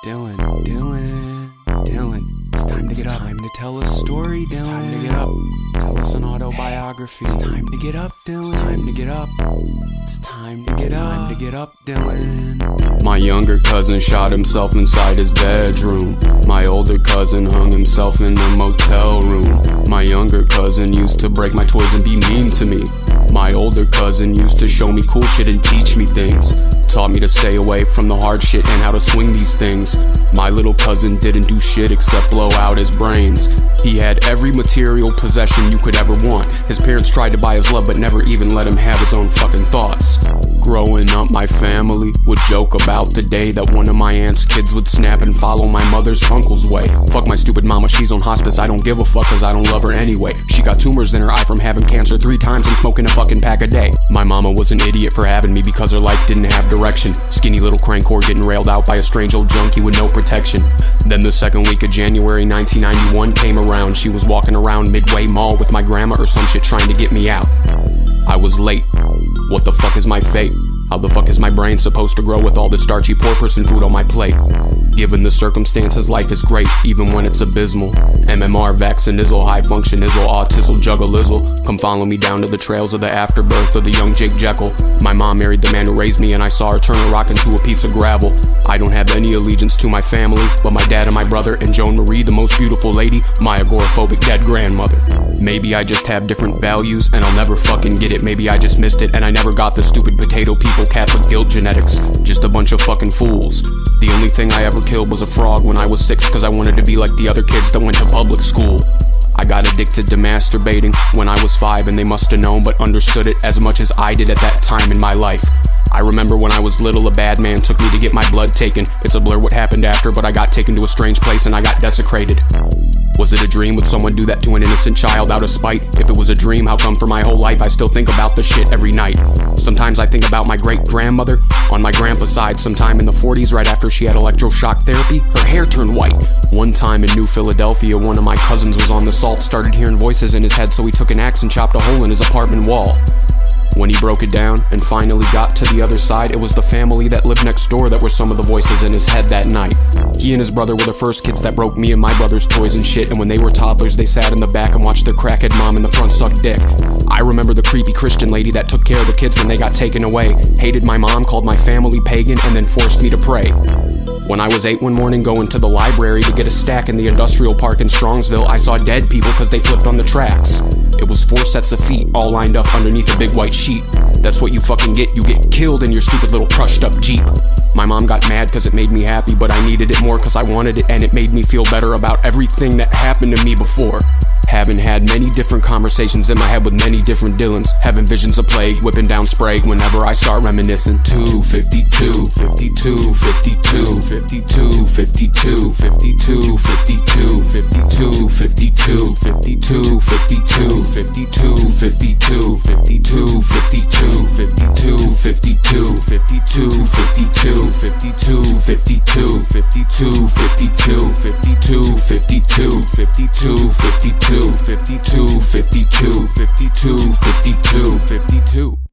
Dylan, it's time to get up. Time to tell a story, Dylan. It's time to get up. Tell us an autobiography. It's time to get up, Dylan. It's time to get up. It's time to get up. Time to get up, Dylan. My younger cousin shot himself inside his bedroom. My older cousin hung himself in a motel room. My younger cousin used to break my toys and be mean to me. My older cousin used to show me cool shit and teach me things. Taught me to stay away from the hard shit and how to swing these things. My little cousin didn't do shit except blow out his brains. He had every material possession you could ever want. His parents tried to buy his love but never even let him have his own fucking thoughts. Growing up, my family would joke about the day that one of my aunt's kids would snap and follow my mother's uncle's way. Fuck my stupid mama, she's on hospice, I don't give a fuck cause I don't love her anyway. She got tumors in her eye from having cancer 3 times and smoking a fucking pack a day. My mama was an idiot for having me because her life didn't have direction. Skinny little crank whore getting railed out by a strange old junkie with no protection. Then the second week of January 1991 came around. She was walking around Midway Mall with my grandma or some shit trying to get me out. I was late. What the fuck is my fate? How the fuck is my brain supposed to grow with all this starchy poor person food on my plate? Given the circumstances, life is great, even when it's abysmal. MMR, vaccinizzle, high functionizzle, autism, juggalizzle. Come follow me down to the trails of the afterbirth of the young Jake Jekyll. My mom married the man who raised me and I saw her turn a rock into a piece of gravel. I don't have any allegiance to my family, but my dad and my brother and Joan Marie, the most beautiful lady, my agoraphobic dead grandmother. Maybe I just have different values and I'll never fucking get it. Maybe I just missed it and I never got the stupid potato people Catholic guilt genetics. Just a bunch of fucking fools. The only thing I ever killed was a frog when I was 6 cause I wanted to be like the other kids that went to public school. I got addicted to masturbating when I was 5 and they must have known but understood it as much as I did at that time in my life. I remember when I was little, a bad man took me to get my blood taken. It's a blur what happened after, but I got taken to a strange place and I got desecrated. Was it a dream? Would someone do that to an innocent child out of spite? If it was a dream, how come for my whole life I still think about the shit every night? Sometimes I think about my great-grandmother on my grandpa's side. Sometime in the 40s, right after she had electroshock therapy, her hair turned white. One time in New Philadelphia, one of my cousins was on the salt, started hearing voices in his head, so he took an axe and chopped a hole in his apartment wall. When he broke it down and finally got to the other side, it was the family that lived next door that were some of the voices in his head that night. He and his brother were the first kids that broke me and my brother's toys and shit, and when they were toddlers they sat in the back and watched their crackhead mom in the front suck dick. I remember the creepy Christian lady that took care of the kids when they got taken away, hated my mom, called my family pagan, and then forced me to pray. When I was 8 one morning going to the library to get a stack in the industrial park in Strongsville, I saw dead people cause they flipped on the tracks. It was 4 sets of feet all lined up underneath a big white sheet. That's what you fucking get, you get killed in your stupid little crushed up Jeep. My mom got mad cause it made me happy, but I needed it more cause I wanted it, and it made me feel better about everything that happened to me before. Having had many different conversations in my head with many different Dylans. Having visions of plague, whipping down Sprague whenever I start reminiscing. 252, 52, 52, 52, 52, 52, 52, 52, 52, 52, 52, 52, 52, 52, 52, 52, 52, 52, 52, 52, 52, 52, 52, 52, 52, 52, 52, 52, 52, 52, 52, 52, 52, 52.